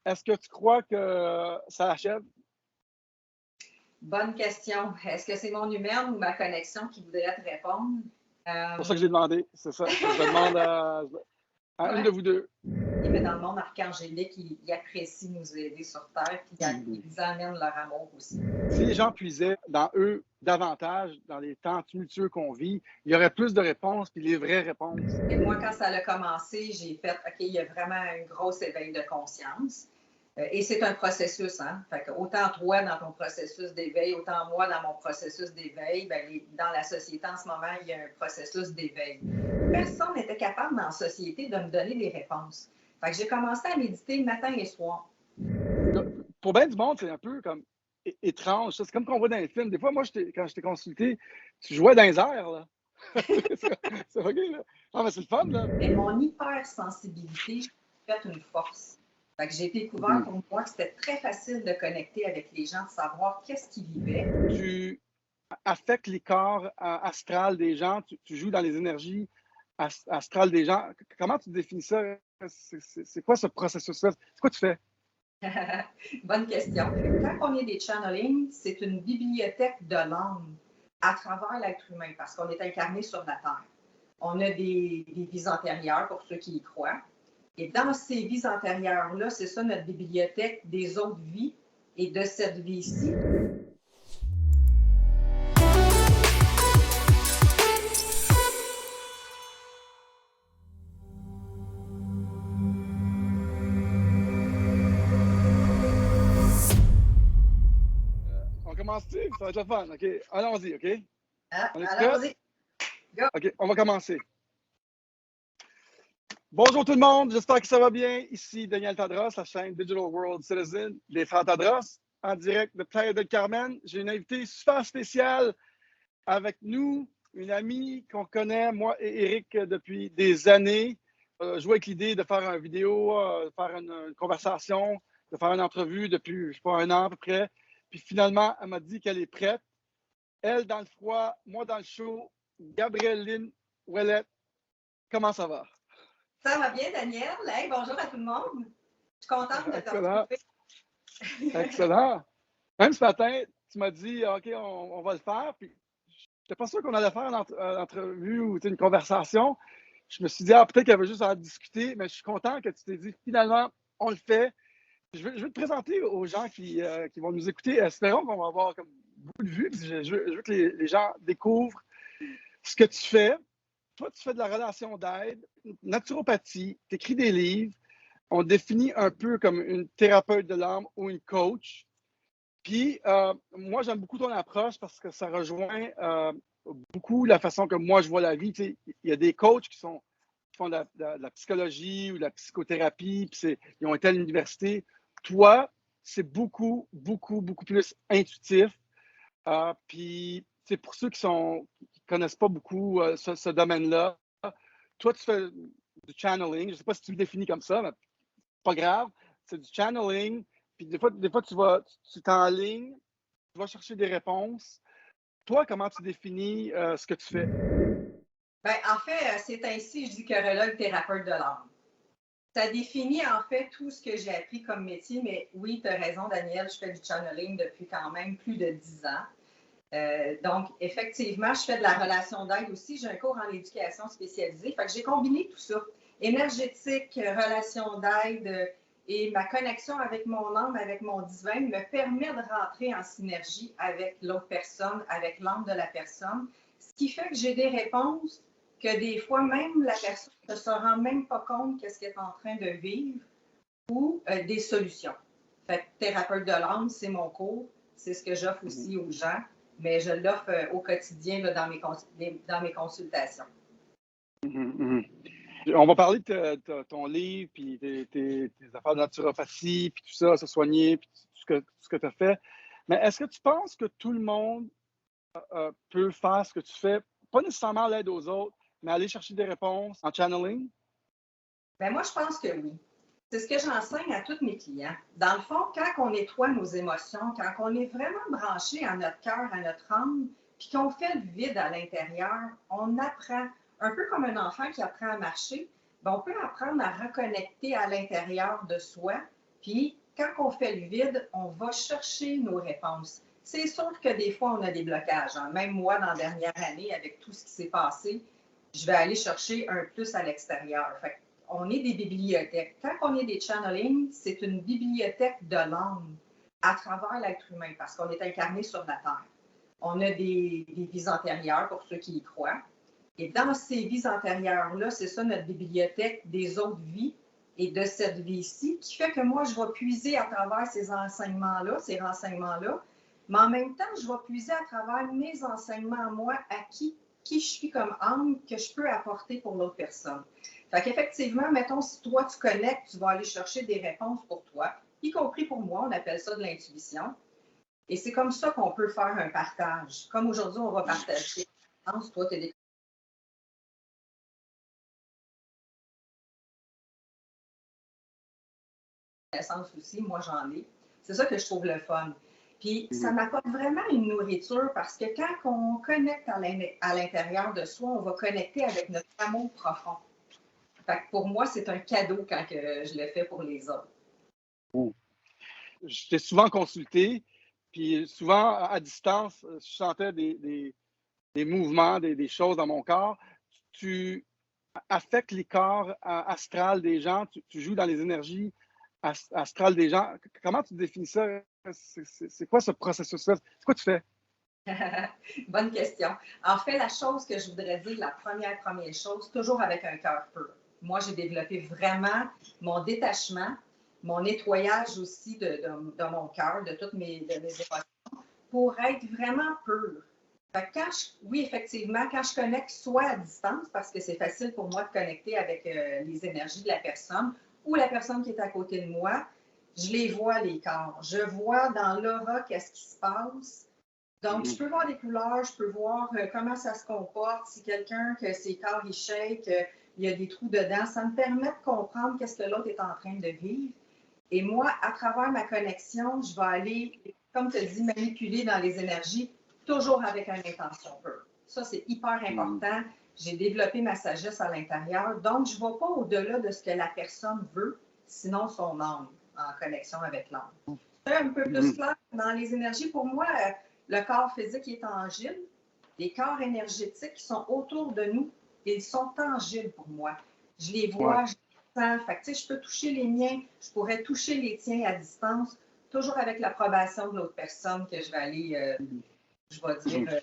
est-ce que tu crois que ça achève? Bonne question. Est-ce que c'est mon humaine ou ma connexion qui voudrait te répondre? C'est pour ça que j'ai demandé, c'est ça. Je demande à une Ouais. de vous deux. Mais dans le monde archangélique, ils apprécient nous aider sur Terre, puis ils amènent leur amour aussi. Si les gens puisaient dans eux davantage, dans les temps tumultueux qu'on vit, il y aurait plus de réponses, puis les vraies réponses. Et moi, quand ça a commencé, j'ai fait, OK, il y a vraiment un gros éveil de conscience. Et c'est un processus, hein? Fait que autant toi dans ton processus d'éveil, autant moi dans mon processus d'éveil, dans la société en ce moment, il y a un processus d'éveil. Personne n'était capable dans la société de me donner des réponses. Fait que j'ai commencé à méditer matin et soir. Pour bien du monde, c'est un peu comme étrange. C'est comme qu'on voit dans les films. Des fois, moi, quand je t'ai consulté, tu jouais dans les airs, là. C'est OK, là. Ah, mais c'est le fun, là. Mais mon hypersensibilité fait une force. Fait que j'ai découvert pour moi que c'était très facile de connecter avec les gens, de savoir qu'est-ce qu'ils vivaient. Tu affectes les corps astrales des gens, tu joues dans les énergies astrales des gens. Comment tu définis ça? C'est quoi ce processus-là? C'est quoi tu fais? Bonne question. Quand on est des channelings, c'est une bibliothèque de l'âme à travers l'être humain parce qu'on est incarné sur la Terre. On a des vies antérieures pour ceux qui y croient. Et dans ces vies antérieures-là, c'est ça notre bibliothèque des autres vies et de cette vie-ci. On commence-tu? Ça va être le fun, OK? Allons-y, OK? Allons-y. Go. OK, on va commencer. Bonjour tout le monde, j'espère que ça va bien. Ici Daniel Tadros, la chaîne Digital World Citizen, les frères Tadros, en direct de Playa del Carmen. J'ai une invitée super spéciale avec nous, une amie qu'on connaît, moi et Eric, depuis des années. Joué avec l'idée de faire une vidéo, de faire une conversation, de faire une entrevue depuis, je ne sais pas, un an à peu près. Puis finalement, elle m'a dit qu'elle est prête. Elle dans le froid, moi dans le chaud. Gabrielle Lynn Ouellette, comment ça va? Ça va bien, Daniel? Hey, bonjour à tout le monde. Je suis contente de te Excellent. retrouver. Excellent. Même ce matin, tu m'as dit, OK, on va le faire. Puis, je n'étais pas sûr qu'on allait faire une entrevue ou une conversation. Je me suis dit, peut-être qu'il y avait juste à discuter, mais je suis content que tu t'es dit, finalement, on le fait. Je veux te présenter aux gens qui vont nous écouter. Espérons qu'on va avoir comme beaucoup de vues. Je veux que les gens découvrent ce que tu fais. Toi, tu fais de la relation d'aide, naturopathie, tu écris des livres. On définit un peu comme une thérapeute de l'âme ou une coach. Puis, moi, j'aime beaucoup ton approche parce que ça rejoint beaucoup la façon que moi, je vois la vie. Tu sais, il y a des coachs qui font de la psychologie ou de la psychothérapie, puis ils ont été à l'université. Toi, c'est beaucoup, beaucoup, beaucoup plus intuitif. Puis, c'est pour ceux qui ne connaissent pas beaucoup ce domaine-là. Toi, tu fais du channeling. Je ne sais pas si tu le définis comme ça, mais pas grave. C'est du channeling. Puis des fois tu t'enlignes, tu vas chercher des réponses. Toi, comment tu définis ce que tu fais? En fait, c'est ainsi, je dis chorologue thérapeute de l'âme. Ça définit en fait tout ce que j'ai appris comme métier, mais oui, tu as raison, Daniel, je fais du channeling depuis quand même plus de 10 ans. Donc, effectivement, je fais de la relation d'aide aussi. J'ai un cours en éducation spécialisée. Fait que j'ai combiné tout ça. Énergétique, relation d'aide et ma connexion avec mon âme, avec mon divin me permet de rentrer en synergie avec l'autre personne, avec l'âme de la personne. Ce qui fait que j'ai des réponses que des fois, même la personne ne se rend même pas compte de ce qu'elle est en train de vivre ou des solutions. Fait que thérapeute de l'âme, c'est mon cours. C'est ce que j'offre aussi aux gens, mais je l'offre au quotidien là, dans mes consultations. On va parler de ton livre, puis tes affaires de naturopathie, puis tout ça, se soigner, puis tout ce que tu as fait. Mais est-ce que tu penses que tout le monde peut faire ce que tu fais? Pas nécessairement l'aide aux autres, mais aller chercher des réponses en channeling? Moi, je pense que oui. C'est ce que j'enseigne à tous mes clients. Dans le fond, quand on nettoie nos émotions, quand on est vraiment branché à notre cœur, à notre âme, puis qu'on fait le vide à l'intérieur, on apprend, un peu comme un enfant qui apprend à marcher, on peut apprendre à reconnecter à l'intérieur de soi, Puis, quand on fait le vide, on va chercher nos réponses. C'est sûr que des fois, on a des blocages. Hein. Même moi, dans la dernière année, avec tout ce qui s'est passé, je vais aller chercher un plus à l'extérieur. Fait on est des bibliothèques. Quand on est des channeling, c'est une bibliothèque de l'âme à travers l'être humain parce qu'on est incarné sur la Terre. On a des vies antérieures pour ceux qui y croient. Et dans ces vies antérieures-là, c'est ça notre bibliothèque des autres vies et de cette vie-ci qui fait que moi, je vais puiser à travers ces enseignements-là, ces renseignements-là, mais en même temps, je vais puiser à travers mes enseignements à moi, à qui je suis comme âme, que je peux apporter pour l'autre personne. Fait qu'effectivement, mettons, si toi, tu connectes, tu vas aller chercher des réponses pour toi, y compris pour moi, on appelle ça de l'intuition. Et c'est comme ça qu'on peut faire un partage. Comme aujourd'hui, on va partager. Toi, tu as des connaissances aussi, moi j'en ai. C'est ça que je trouve le fun. Puis ça m'apporte vraiment une nourriture parce que quand on connecte à l'intérieur de soi, on va connecter avec notre amour profond. Fait que pour moi, c'est un cadeau quand que je le fais pour les autres. Je t'ai souvent consulté, puis souvent à distance, je sentais des mouvements, des choses dans mon corps. Tu affectes les corps astrales des gens, tu joues dans les énergies astrales des gens. Comment tu définis ça? C'est quoi ce processus-là? C'est quoi tu fais? Bonne question. En fait, la chose que je voudrais dire, la première chose, toujours avec un cœur pur. Moi, j'ai développé vraiment mon détachement, mon nettoyage aussi de mon cœur, de toutes mes émotions, pour être vraiment pur. Fait que oui, effectivement, quand je connecte soit à distance, parce que c'est facile pour moi de connecter avec les énergies de la personne ou la personne qui est à côté de moi, je les vois, les corps. Je vois dans l'aura qu'est-ce qui se passe. Donc, je peux voir des couleurs, je peux voir comment ça se comporte. Si quelqu'un, que ses corps, il shake, il y a des trous dedans, ça me permet de comprendre qu'est-ce que l'autre est en train de vivre. Et moi, à travers ma connexion, je vais aller, comme tu as dit, manipuler dans les énergies, toujours avec une intention pure. Ça, c'est hyper important. J'ai développé ma sagesse à l'intérieur. Donc, je ne vais pas au-delà de ce que la personne veut, sinon son âme, en connexion avec l'âme. C'est un peu plus clair. Dans les énergies, pour moi, le corps physique est tangible. Les corps énergétiques qui sont autour de nous, ils sont tangibles pour moi. Je les vois, je les sens. Fait que, je peux toucher les miens, je pourrais toucher les tiens à distance, toujours avec l'approbation de l'autre personne que je vais aller, je vais dire,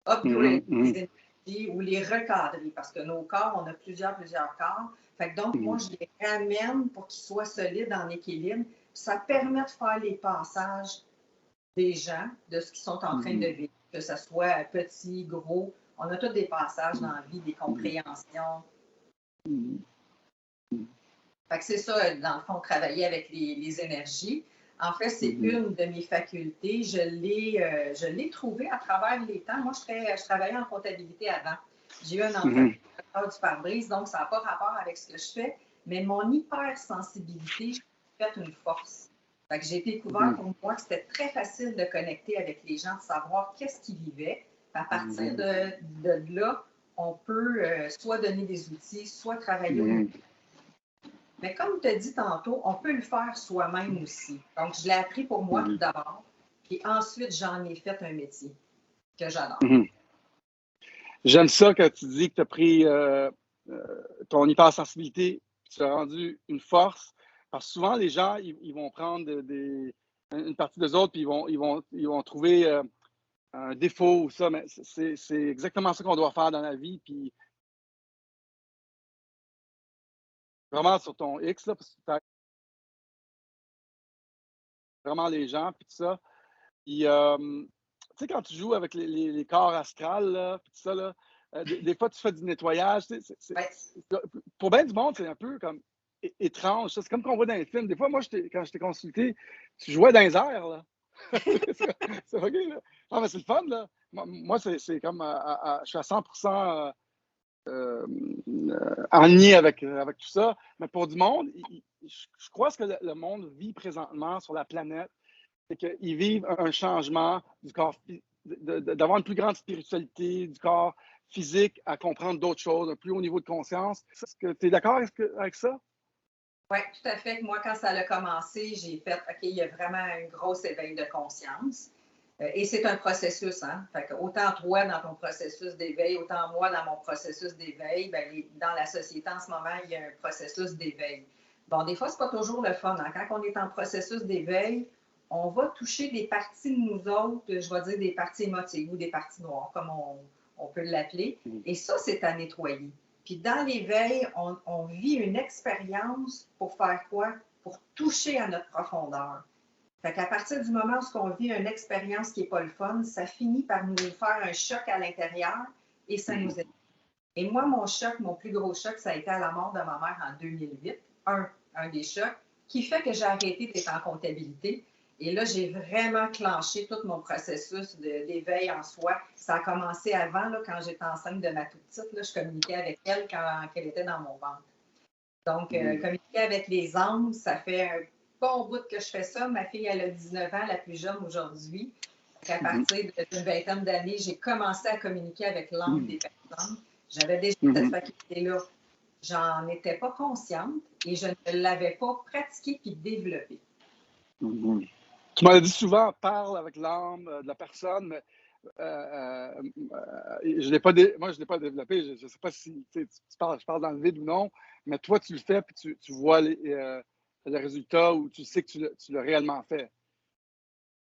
upgrade les énergies ou les recadrer. Parce que nos corps, on a plusieurs corps. Fait que donc, moi, je les ramène pour qu'ils soient solides, en équilibre. Ça permet de faire les passages des gens, de ce qu'ils sont en train de vivre, que ce soit petit, gros. On a tous des passages dans la vie, des compréhensions. Fait que c'est ça, dans le fond, travailler avec les énergies. En fait, c'est une de mes facultés. Je l'ai trouvée à travers les temps. Moi, je travaillais en comptabilité avant. J'ai eu un emploi du pare-brise, donc ça n'a pas rapport avec ce que je fais. Mais mon hypersensibilité, j'ai fait une force. Fait que j'ai découvert pour moi que c'était très facile de connecter avec les gens, de savoir qu'est-ce qu'ils vivaient. À partir de là, on peut soit donner des outils, soit travailler au niveau. Mais comme tu as dit tantôt, on peut le faire soi-même aussi. Donc, je l'ai appris pour moi tout d'abord. Et ensuite, j'en ai fait un métier que j'adore. J'aime ça que tu dis que tu as pris ton hypersensibilité, tu as rendu une force. Parce que souvent, les gens, ils vont prendre une partie des autres, puis ils vont trouver un défaut ou ça. Mais c'est exactement ça qu'on doit faire dans la vie. Puis vraiment sur ton X, là, parce que tu vraiment les gens, puis tout ça. Puis, tu sais, quand tu joues avec les corps astrales, là, puis tout ça, là, des fois, tu fais du nettoyage. Pour bien du monde, c'est un peu comme étrange. C'est comme qu'on voit dans les films. Des fois, moi, quand je t'ai consulté, tu jouais dans les airs, là. C'est OK, là. Non, mais c'est le fun, là. Moi, c'est comme, je suis à 100% en lien avec tout ça. Mais pour du monde, je crois que le monde vit présentement sur la planète, c'est qu'ils vivent un changement du corps, d'avoir une plus grande spiritualité du corps physique à comprendre d'autres choses, un plus haut niveau de conscience. Est-ce que tu es d'accord avec ça? Oui, tout à fait. Moi, quand ça a commencé, j'ai fait, OK, il y a vraiment un gros éveil de conscience. Et c'est un processus, hein. Fait que autant toi dans ton processus d'éveil, autant moi dans mon processus d'éveil, ben, dans la société en ce moment, il y a un processus d'éveil. Bon, des fois, c'est pas toujours le fun, hein. Quand on est en processus d'éveil, on va toucher des parties de nous autres, je vais dire des parties émotives ou des parties noires, comme on peut l'appeler. Et ça, c'est à nettoyer. Puis dans l'éveil, on vit une expérience pour faire quoi? Pour toucher à notre profondeur. Fait qu'à partir du moment où on vit une expérience qui n'est pas le fun, ça finit par nous faire un choc à l'intérieur et ça nous aide. Et moi, mon plus gros choc, ça a été à la mort de ma mère en 2008. Un des chocs qui fait que j'ai arrêté d'être en comptabilité. Et là, j'ai vraiment clenché tout mon processus d'éveil en soi. Ça a commencé avant, là, quand j'étais enceinte de ma toute petite. Là, je communiquais avec elle quand elle était dans mon ventre. Donc, communiquer avec les âmes, ça fait un bon bout que je fais ça. Ma fille, elle a 19 ans, la plus jeune aujourd'hui. À partir d'une vingtaine d'années, j'ai commencé à communiquer avec l'âme des personnes. J'avais déjà cette faculté-là. J'en étais pas consciente et je ne l'avais pas pratiquée puis développée. Tu m'as dit souvent, parle avec l'âme de la personne, mais je l'ai pas moi, je ne l'ai pas développé. Je ne sais pas si je parle dans le vide ou non, mais toi, tu le fais puis tu vois le résultat ou tu sais que tu l'as réellement fait.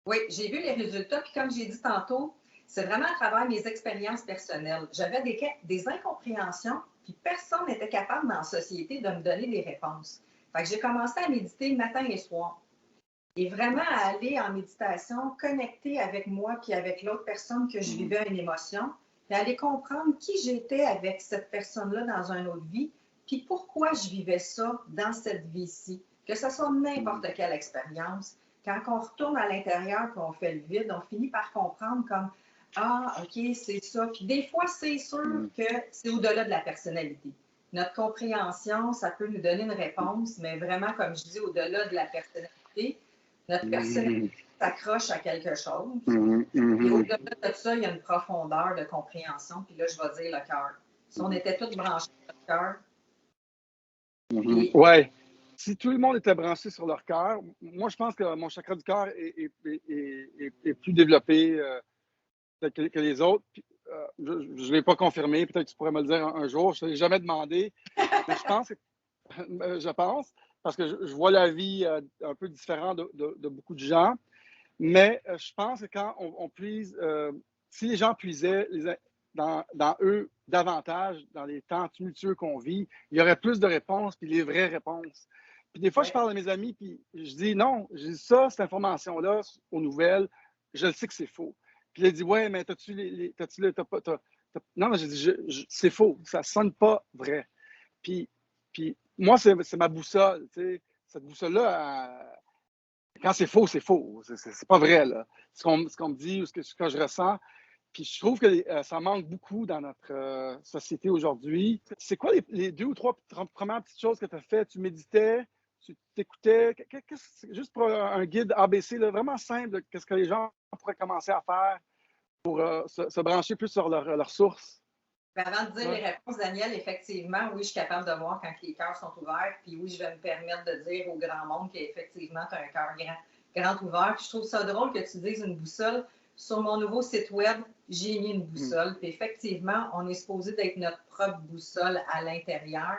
Oui, j'ai vu les résultats, puis comme j'ai dit tantôt, c'est vraiment à travers mes expériences personnelles. J'avais des incompréhensions, puis personne n'était capable dans la société de me donner des réponses. Fait que j'ai commencé à méditer matin et soir. Et vraiment à aller en méditation, connecter avec moi puis avec l'autre personne que je vivais une émotion, puis aller comprendre qui j'étais avec cette personne-là dans une autre vie, puis pourquoi je vivais ça dans cette vie-ci, que ce soit n'importe quelle expérience. Quand on retourne à l'intérieur puis on fait le vide, on finit par comprendre comme « Ah, OK, c'est ça ». Puis des fois, c'est sûr que c'est au-delà de la personnalité. Notre compréhension, ça peut nous donner une réponse, mais vraiment, comme je dis, au-delà de la personnalité, notre personnalité s'accroche à quelque chose. Et au-delà de ça, il y a une profondeur de compréhension. Puis là, je vais dire le cœur. Si on était tous branchés sur le cœur. Oui. Si tout le monde était branché sur leur cœur, moi, je pense que mon chakra du cœur est plus développé que les autres. Puis, je ne l'ai pas confirmé. Peut-être que tu pourrais me le dire un jour. Je ne l'ai jamais demandé. Mais je pense, parce que je vois la vie un peu différente de beaucoup de gens. Mais je pense que quand on puise, si les gens puisaient dans eux davantage, dans les temps tumultueux qu'on vit, il y aurait plus de réponses, puis les vraies réponses. Puis des fois, je parle à mes amis, puis je dis non, je dis ça, cette information-là, aux nouvelles, je le sais que c'est faux. Puis il dit, ouais, mais non, mais j'ai dit, c'est faux, ça sonne pas vrai. Puis moi, c'est ma boussole, tu sais, cette boussole-là, quand c'est faux, c'est faux. C'est pas vrai, là. Ce qu'on me dit ou ce que je ressens. Puis je trouve que ça manque beaucoup dans notre société aujourd'hui. C'est quoi les 2 ou 3 premières petites choses que tu as fait? Tu méditais, tu t'écoutais. Juste pour un guide ABC, là, vraiment simple, qu'est-ce que les gens pourraient commencer à faire pour se brancher plus sur leur source? Ben, avant de dire les réponses, Daniel, effectivement, oui, je suis capable de voir quand les cœurs sont ouverts. Puis oui, je vais me permettre de dire au grand monde qu'effectivement, tu as un cœur grand ouvert. Puis je trouve ça drôle que tu dises une boussole. Sur mon nouveau site web, j'ai mis une boussole. Puis effectivement, on est supposé d'être notre propre boussole à l'intérieur.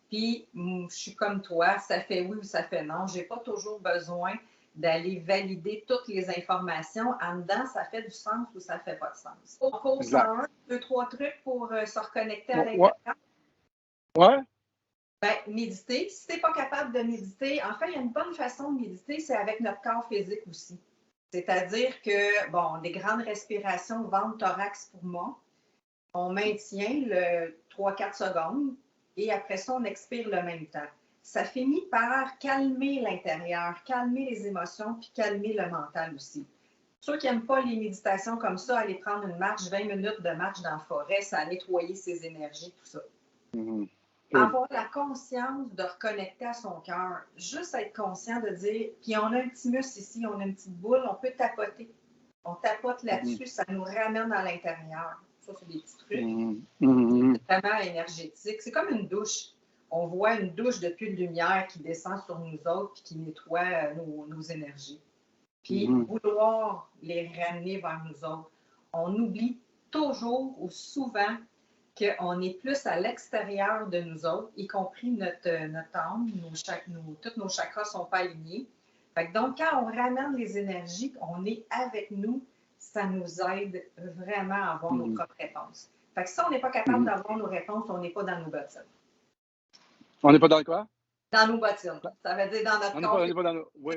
Puis je suis comme toi, ça fait oui ou ça fait non. Je n'ai pas toujours besoin d'aller valider toutes les informations. En dedans, ça fait du sens ou ça ne fait pas de sens. Au cours 101, 2-3 trucs pour se reconnecter à l'intérieur. Ouais. Ben, méditer. Si tu n'es pas capable de méditer, en fait, il y a une bonne façon de méditer, c'est avec notre corps physique aussi. C'est-à-dire que, bon, des grandes respirations, ventre, thorax, poumon, on maintient le 3-4 secondes et après ça, on expire le même temps. Ça finit par calmer l'intérieur, calmer les émotions, puis calmer le mental aussi. Ceux qui n'aiment pas les méditations comme ça, aller prendre une marche, 20 minutes de marche dans la forêt, ça a nettoyé ses énergies, tout ça. Avoir la conscience de reconnecter à son cœur, juste être conscient de dire, puis on a un petit muscle ici, on a une petite boule, on peut tapoter. On tapote là-dessus, ça nous ramène à l'intérieur. Ça, c'est des petits trucs. C'est vraiment énergétique. C'est comme une douche. on voit une douche de puits de lumière qui descend sur nous autres et qui nettoie nos énergies. Puis vouloir les ramener vers nous autres. On oublie toujours ou souvent qu'on est plus à l'extérieur de nous autres, y compris notre âme, tous nos chakras ne sont pas alignés. Fait que donc, quand on ramène les énergies, on est avec nous, ça nous aide vraiment à avoir nos propres réponses. Fait que si on n'est pas capable d'avoir nos réponses, on n'est pas dans nos bottines. On n'est pas dans le quoi? Dans nos bottines. Ça veut dire dans notre corps. On n'est pas dans nos... Oui,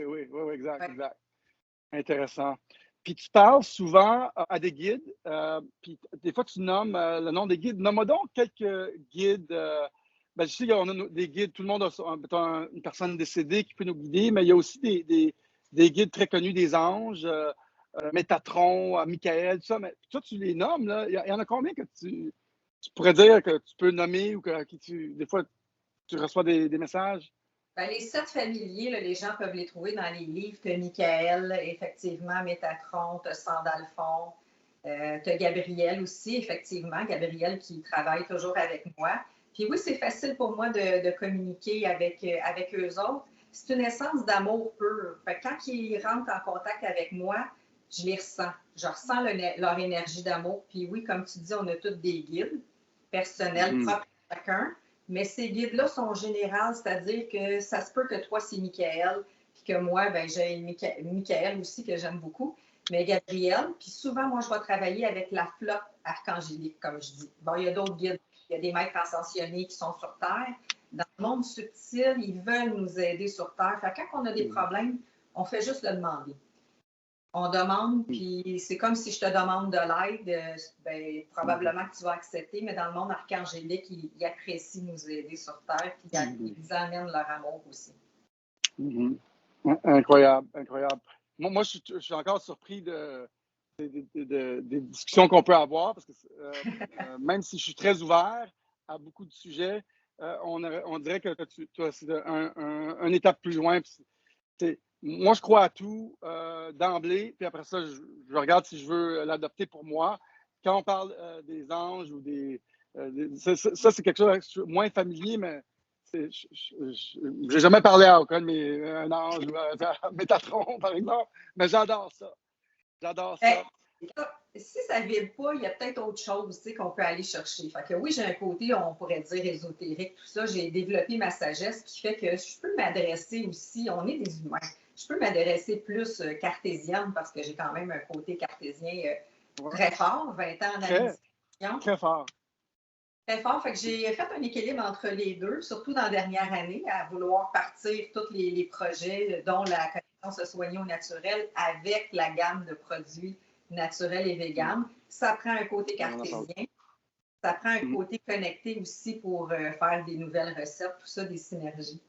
exact. Intéressant. Puis tu parles souvent à des guides, puis des fois tu nommes le nom des guides. Nomme-moi donc quelques guides. Je sais qu'on a des guides, tout le monde a une personne décédée qui peut nous guider, mais il y a aussi des guides très connus, des anges, Métatron, Michael, tout ça. Mais toi, tu les nommes, là. Il y en a combien que tu pourrais dire que tu peux nommer ou des fois tu reçois des messages? Ben, les 7 familiers, là, les gens peuvent les trouver dans les livres. Tu as Michael, effectivement, Métatron, tu as Sandalphon, tu as Gabriel aussi, effectivement. Gabriel qui travaille toujours avec moi. Puis oui, c'est facile pour moi de communiquer avec eux autres. C'est une essence d'amour pur. Fait que quand ils rentrent en contact avec moi, je les ressens. Je ressens leur énergie d'amour. Puis oui, comme tu dis, on a tous des guides personnels propres à chacun. Mais ces guides-là sont généraux, c'est-à-dire que ça se peut que toi, c'est Michael, puis que moi, ben, j'ai Michael aussi que j'aime beaucoup, mais Gabriel, puis souvent, moi, je vais travailler avec la flotte archangélique, comme je dis. Bon, il y a d'autres guides, il y a des maîtres ascensionnés qui sont sur Terre. Dans le monde subtil, ils veulent nous aider sur Terre. Fait que quand on a des problèmes, on fait juste le demander. On demande, puis c'est comme si je te demande de l'aide, ben, probablement que tu vas accepter, mais dans le monde archangélique, ils apprécient nous aider sur Terre, puis ils nous amènent leur amour aussi. Incroyable. Moi je suis encore surpris des discussions qu'on peut avoir, parce que même si je suis très ouvert à beaucoup de sujets, on dirait que c'est un étape plus loin. Moi, je crois à tout d'emblée, puis après ça, je regarde si je veux l'adopter pour moi. Quand on parle des anges ou ça, c'est quelque chose de moins familier, mais je n'ai jamais parlé à aucun de un ange ou à Métatron, par exemple, mais j'adore ça. Si ça ne vibre pas, il y a peut-être autre chose qu'on peut aller chercher. Fait que oui, j'ai un côté, on pourrait dire ésotérique, tout ça. J'ai développé ma sagesse qui fait que je peux m'adresser aussi, on est des humains, je peux m'adresser plus cartésienne parce que j'ai quand même un côté cartésien très fort, 20 ans d'administration. Très fort. Très fort. Fait que j'ai fait un équilibre entre les deux, surtout dans la dernière année, à vouloir partir tous les projets, dont la connaissance se soigner au naturel avec la gamme de produits naturels et véganes. Ça prend un côté cartésien. Ça prend un côté connecté aussi pour faire des nouvelles recettes, tout ça, des synergies.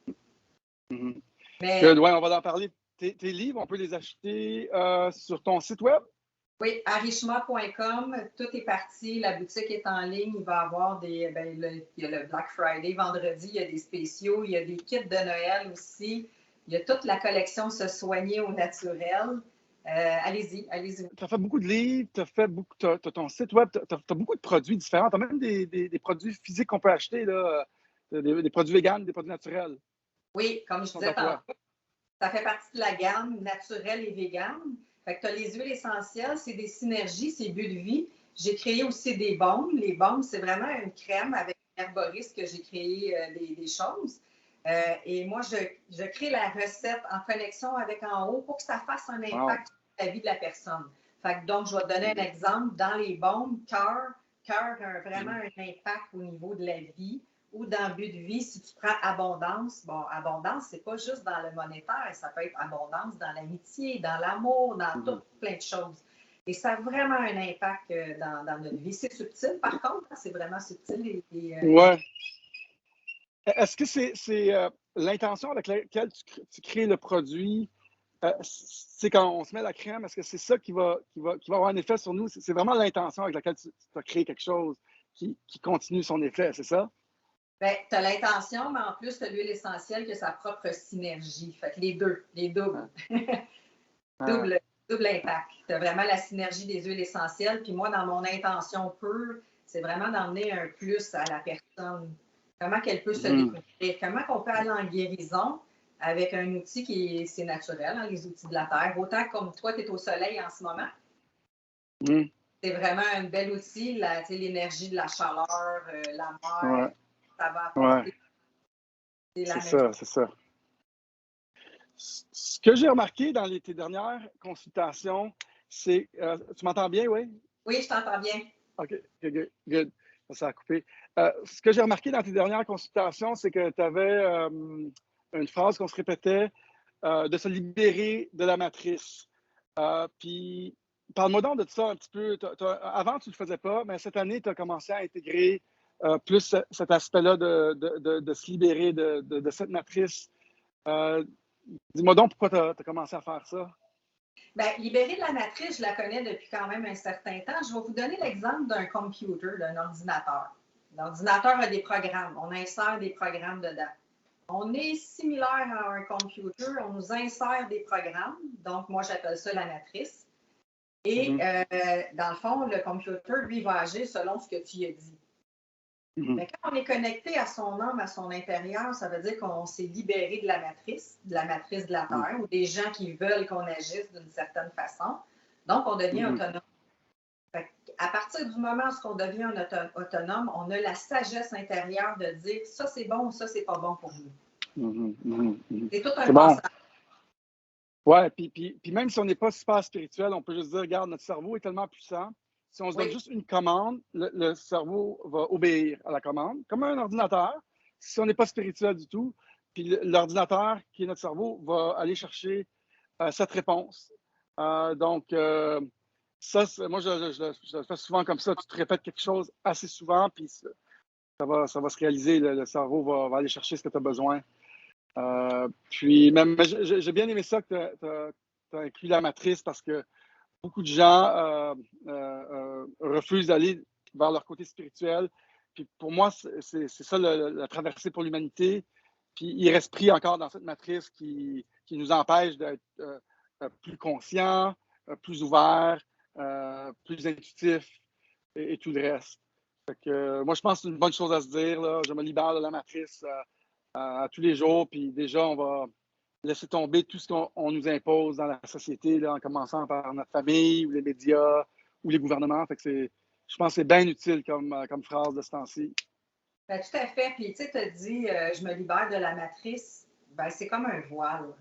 Mais, ouais, on va en parler. Tes livres, on peut les acheter sur ton site web? Oui, arishma.com, tout est parti, la boutique est en ligne, il va y avoir il y a le Black Friday, vendredi, il y a des spéciaux, il y a des kits de Noël aussi, il y a toute la collection Se soigner au naturel. Allez-y. Tu as fait beaucoup de livres, tu as ton site web, tu as beaucoup de produits différents, tu as même des produits physiques qu'on peut acheter, là, des produits véganes, des produits naturels. Oui, comme je disais tantôt, ça fait partie de la gamme naturelle et végane. Fait que tu as les huiles essentielles, c'est des synergies, c'est but de vie. J'ai créé aussi des baumes. Les baumes, c'est vraiment une crème avec un herboriste que j'ai créé des choses. Et moi, je crée la recette en connexion avec en haut pour que ça fasse un impact sur la vie de la personne. Fait que donc, je vais te donner un exemple. Dans les baumes, cœur a vraiment un impact au niveau de la vie. Ou dans but de vie, si tu prends abondance, bon, abondance, c'est pas juste dans le monétaire, ça peut être abondance dans l'amitié, dans l'amour, dans tout plein de choses. Et ça a vraiment un impact dans notre vie. C'est subtil, par contre, c'est vraiment subtil. Ouais. Est-ce que c'est l'intention avec laquelle tu crées le produit? C'est quand on se met la crème, est-ce que c'est ça qui va avoir un effet sur nous? C'est vraiment l'intention avec laquelle tu as créé quelque chose qui continue son effet, c'est ça? Bien, tu as l'intention, mais en plus, tu as l'huile essentielle qui a sa propre synergie. Fait que les doubles. Double impact. Tu as vraiment la synergie des huiles essentielles. Puis moi, dans mon intention pure, c'est vraiment d'emmener un plus à la personne. Comment qu'elle peut se découvrir? Comment qu'on peut aller en guérison avec un outil c'est naturel, hein, les outils de la Terre. Autant comme toi, tu es au soleil en ce moment. C'est vraiment un bel outil, l'énergie de la chaleur, la mer, ça va apporter. C'est ça, c'est ça. Ce que j'ai remarqué dans tes dernières consultations, c'est... tu m'entends bien, oui? Oui, je t'entends bien. OK, good. Ça a coupé. Ce que j'ai remarqué dans tes dernières consultations, c'est que tu avais une phrase qu'on se répétait, de se libérer de la matrice. Puis, parle-moi donc de ça un petit peu. Avant, tu ne le faisais pas, mais cette année, tu as commencé à intégrer plus cet aspect-là de se libérer de cette matrice. Dis-moi donc pourquoi tu as commencé à faire ça. Bien, libérer de la matrice, je la connais depuis quand même un certain temps. Je vais vous donner l'exemple d'un computer, d'un ordinateur. L'ordinateur a des programmes. On insère des programmes dedans. On est similaire à un computer. On nous insère des programmes. Donc, moi, j'appelle ça la matrice. Et dans le fond, le computer, lui, va agir selon ce que tu lui as dit. Mais quand on est connecté à son âme, à son intérieur, ça veut dire qu'on s'est libéré de la matrice de la Terre, ou des gens qui veulent qu'on agisse d'une certaine façon. Donc, on devient autonome. À partir du moment où on devient autonome, on a la sagesse intérieure de dire ça c'est bon ou ça c'est pas bon pour nous. C'est tout un passage. Ouais, puis même si on n'est pas super spirituel, on peut juste dire, regarde, notre cerveau est tellement puissant. Si on se donne juste une commande, le cerveau va obéir à la commande, comme un ordinateur. Si on n'est pas spirituel du tout, puis l'ordinateur, qui est notre cerveau, va aller chercher cette réponse. Donc, ça, moi, je le fais souvent comme ça. Tu te répètes quelque chose assez souvent, puis ça va se réaliser. Le cerveau va aller chercher ce que tu as besoin. Puis, même, j'ai bien aimé ça que tu as inclus la matrice parce que beaucoup de gens refusent d'aller vers leur côté spirituel. Puis pour moi, c'est ça la traversée pour l'humanité. Puis il reste pris encore dans cette matrice qui nous empêche d'être plus conscient, plus ouvert, plus intuitif et tout le reste. Fait que, moi, je pense que c'est une bonne chose à se dire. Là. Je me libère de la matrice à tous les jours. Puis déjà, on va laisser tomber tout ce qu'on nous impose dans la société, là, en commençant par notre famille ou les médias ou les gouvernements. Fait que je pense que c'est bien utile comme phrase de ce temps-ci. Ben, tout à fait. Puis, tu sais, tu as dit, je me libère de la matrice. Ben, c'est comme un voile.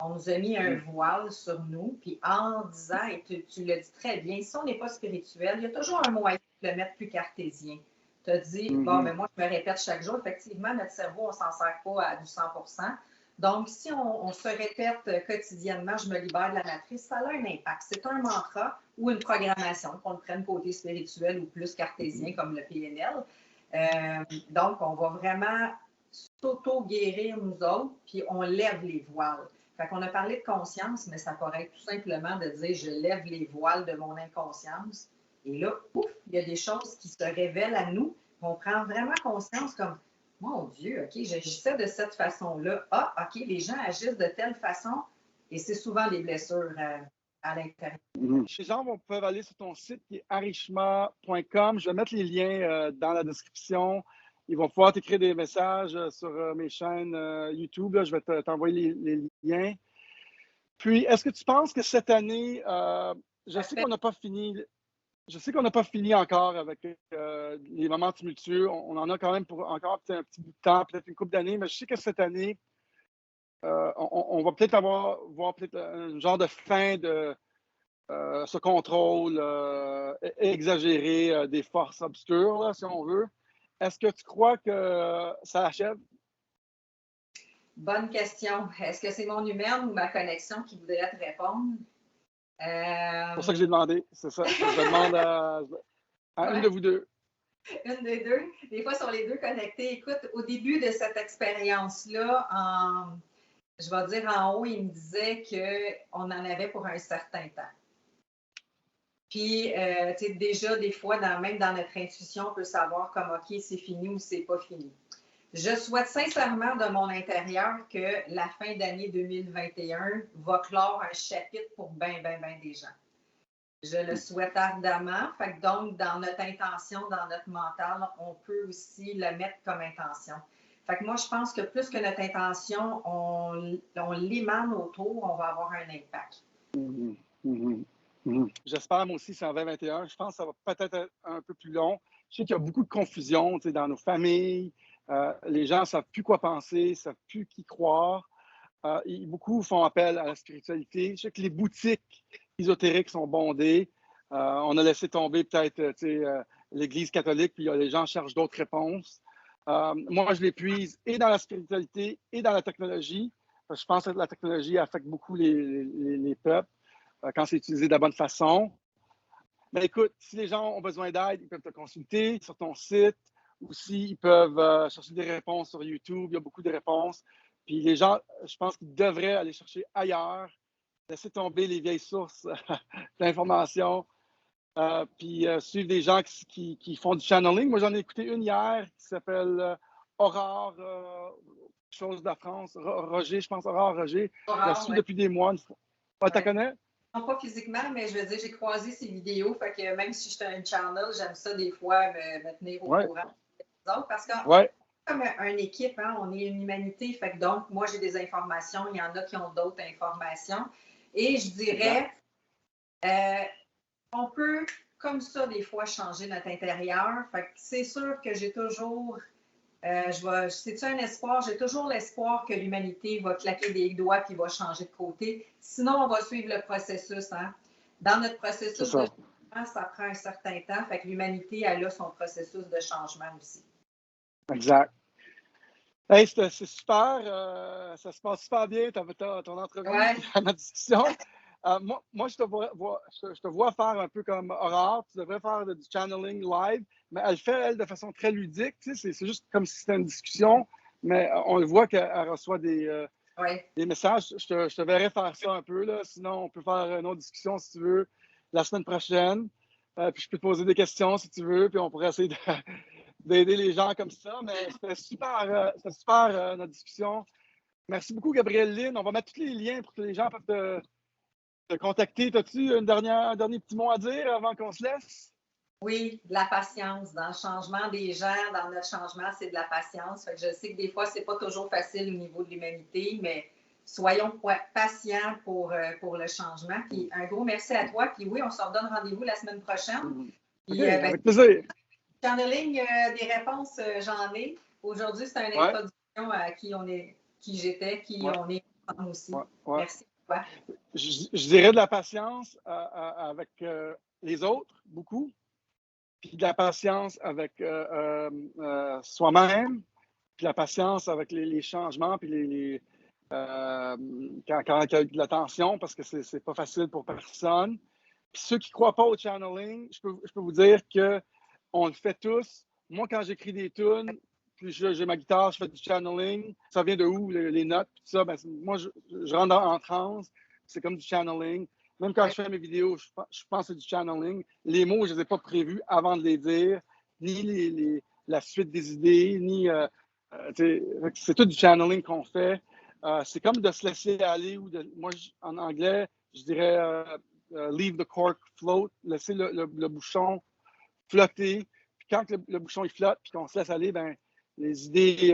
On nous a mis un voile sur nous. Puis, en disant, et tu le dis très bien, si on n'est pas spirituel, il y a toujours un moyen de le mettre plus cartésien. Tu as dit, bon, mais moi, je me répète chaque jour. Effectivement, notre cerveau, on ne s'en sert pas à du 100%. Donc, si on se répète quotidiennement, je me libère de la matrice, ça a un impact. C'est un mantra ou une programmation, qu'on le prenne côté spirituel ou plus cartésien comme le PNL. Donc, on va vraiment s'auto-guérir nous autres, puis on lève les voiles. Fait qu'on a parlé de conscience, mais ça pourrait être tout simplement de dire je lève les voiles de mon inconscience. Et là, ouf, il y a des choses qui se révèlent à nous. On prend vraiment conscience comme mon Dieu, OK, j'agissais de cette façon-là. Ah, OK, les gens agissent de telle façon et c'est souvent des blessures à l'intérieur. Les gens peuvent aller sur ton site qui est arishma.com. Je vais mettre les liens dans la description. Ils vont pouvoir t'écrire des messages sur mes chaînes YouTube. Là, je vais t'envoyer les liens. Puis, est-ce que tu penses que cette année, je sais qu'on n'a pas fini. Je sais qu'on n'a pas fini encore avec les moments tumultueux. On en a quand même pour encore un petit bout de temps, peut-être une couple d'années, mais je sais que cette année, on va peut-être voir peut-être un genre de fin de ce contrôle exagéré des forces obscures, là, si on veut. Est-ce que tu crois que ça achève? Bonne question. Est-ce que c'est mon humaine ou ma connexion qui voudrait te répondre? C'est pour ça que j'ai demandé. C'est ça. Je demande à une de vous deux. Une des deux. Des fois, sont les deux connectés. Écoute, au début de cette expérience-là, je vais dire en haut, il me disait qu'on en avait pour un certain temps. Puis, tu sais, déjà, des fois, même dans notre intuition, on peut savoir comme, OK, c'est fini ou c'est pas fini. Je souhaite sincèrement de mon intérieur que la fin d'année 2021 va clore un chapitre pour bien des gens. Je le souhaite ardemment. Fait que donc, dans notre intention, dans notre mental, on peut aussi le mettre comme intention. Fait que moi, je pense que plus que notre intention, on l'émane autour, on va avoir un impact. J'espère, moi aussi, c'est en 2021. Je pense que ça va peut-être être un peu plus long. Je sais qu'il y a beaucoup de confusion dans nos familles. Les gens ne savent plus quoi penser, ne savent plus qui croire. Beaucoup font appel à la spiritualité. Je sais que les boutiques ésotériques sont bondées. On a laissé tomber peut-être l'Église catholique, puis les gens cherchent d'autres réponses. Moi, je l'épuise et dans la spiritualité et dans la technologie. Parce que je pense que la technologie affecte beaucoup les peuples quand c'est utilisé de la bonne façon. Mais écoute, si les gens ont besoin d'aide, ils peuvent te consulter sur ton site. Ou s'ils peuvent chercher des réponses sur YouTube, il y a beaucoup de réponses. Puis les gens, je pense qu'ils devraient aller chercher ailleurs, laisser tomber les vieilles sources d'informations, puis suivre des gens qui font du channeling. Moi, j'en ai écouté une hier qui s'appelle Aurore, chose de la France, Roger, je pense, Aurore Roger. Je la suis depuis des mois. Tu la connais? Non, pas physiquement, mais je veux dire, j'ai croisé ses vidéos. Fait que même si je suis un channel, j'aime ça des fois me tenir au courant des autres. Parce que comme une équipe, hein, on est une humanité. Fait que donc, moi, j'ai des informations. Il y en a qui ont d'autres informations. Et je dirais, on peut, comme ça, des fois, changer notre intérieur. Fait que c'est sûr que j'ai toujours... c'est-tu un espoir? J'ai toujours l'espoir que l'humanité va claquer des doigts et va changer de côté. Sinon, on va suivre le processus. Hein? Dans notre processus de changement, ça prend un certain temps. Fait que l'humanité, elle a son processus de changement aussi. Exact. Hey, c'est super. Ça se passe super bien, ton entrevue, notre discussion. Moi, je te vois faire un peu comme Aurore. Tu devrais faire du channeling live, mais elle fait, elle, de façon très ludique. Tu sais, c'est juste comme si c'était une discussion, mais on le voit qu'elle reçoit des messages. Je te verrais faire ça un peu. Là. Sinon, on peut faire une autre discussion si tu veux la semaine prochaine. Puis je peux te poser des questions si tu veux, puis on pourrait essayer d'aider les gens comme ça. Mais c'était super, notre discussion. Merci beaucoup, Gabrielle Lynn. On va mettre tous les liens pour que les gens peuvent te contacter. As-tu un dernier petit mot à dire avant qu'on se laisse? Oui, de la patience. Dans le changement des gens, dans notre changement, c'est de la patience. Fait que je sais que des fois, c'est pas toujours facile au niveau de l'humanité, mais soyons patients pour le changement. Puis un gros merci à toi. Puis oui, on se redonne rendez-vous la semaine prochaine. Puis, avec plaisir. Channeling, des réponses, j'en ai. Aujourd'hui, c'est une introduction à qui j'étais, qui on est aussi. Merci à toi. Je dirais de la patience avec les autres, beaucoup. Puis de la patience avec soi-même. Puis la patience avec les changements. Puis quand il y a de la tension, parce que c'est pas facile pour personne. Puis ceux qui ne croient pas au channeling, je peux vous dire qu'on le fait tous. Moi, quand j'écris des tunes, puis j'ai ma guitare, je fais du channeling. Ça vient de où, les notes, tout ça? Ben, moi, je rentre en transe. C'est comme du channeling. Même quand je fais mes vidéos, je pense que c'est du channeling. Les mots, je ne les ai pas prévus avant de les dire, ni la suite des idées, ni... c'est tout du channeling qu'on fait. C'est comme de se laisser aller, ou moi, en anglais, je dirais leave the cork float, laisser le bouchon flotter. Puis quand le bouchon il flotte, puis qu'on se laisse aller, ben les idées,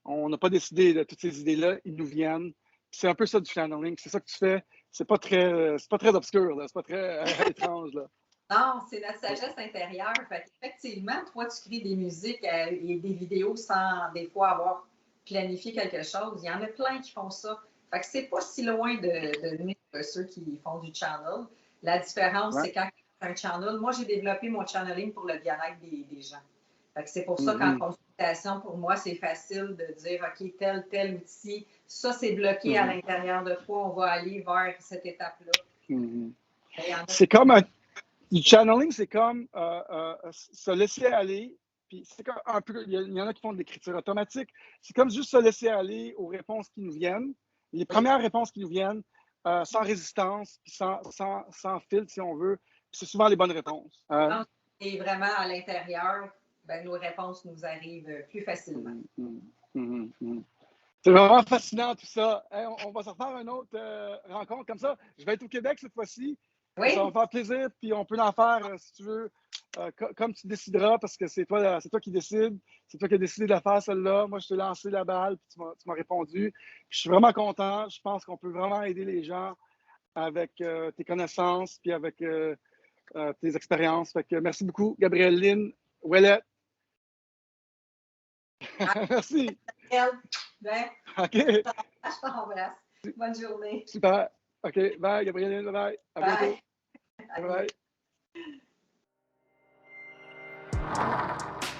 on n'a pas décidé de toutes ces idées-là, ils nous viennent. C'est un peu ça du channeling. C'est ça que tu fais. C'est pas très obscur, là. C'est pas très étrange, là. Non, c'est notre sagesse intérieure. Fait effectivement, toi, tu crées des musiques et des vidéos sans des fois avoir planifié quelque chose. Il y en a plein qui font ça. Fait que c'est pas si loin de nous, ceux qui font du channel. La différence, c'est quand un channel. Moi, j'ai développé mon channeling pour le bien-être des gens. Fait que c'est pour ça qu'en consultation, pour moi, c'est facile de dire, OK, tel outil, ça, c'est bloqué à l'intérieur de toi, on va aller vers cette étape-là. C'est comme du channeling, c'est comme se laisser aller. Puis c'est comme un peu, il y en a qui font de l'écriture automatique. C'est comme juste se laisser aller aux réponses qui nous viennent, les premières réponses qui nous viennent, sans résistance, puis sans filtre, si on veut. Puis c'est souvent les bonnes réponses. Et vraiment à l'intérieur, ben, nos réponses nous arrivent plus facilement. C'est vraiment fascinant tout ça. Hey, on va se refaire une autre rencontre comme ça. Je vais être au Québec cette fois-ci. Oui. Ça va me faire plaisir, puis on peut en faire, si tu veux, comme tu décideras, parce que c'est toi qui décides. C'est toi qui as décidé de la faire, celle-là. Moi, je t'ai lancé la balle, puis tu m'as répondu. Puis je suis vraiment content. Je pense qu'on peut vraiment aider les gens avec tes connaissances, puis avec tes expériences. Fait que merci beaucoup, Gabrielle Lynn Ouellet. Merci. Ben, OK. je t'embrasse. Bonne journée. Super. OK. Bye, Gabrielle Lynn. Bye. À bientôt. Bye. Bye.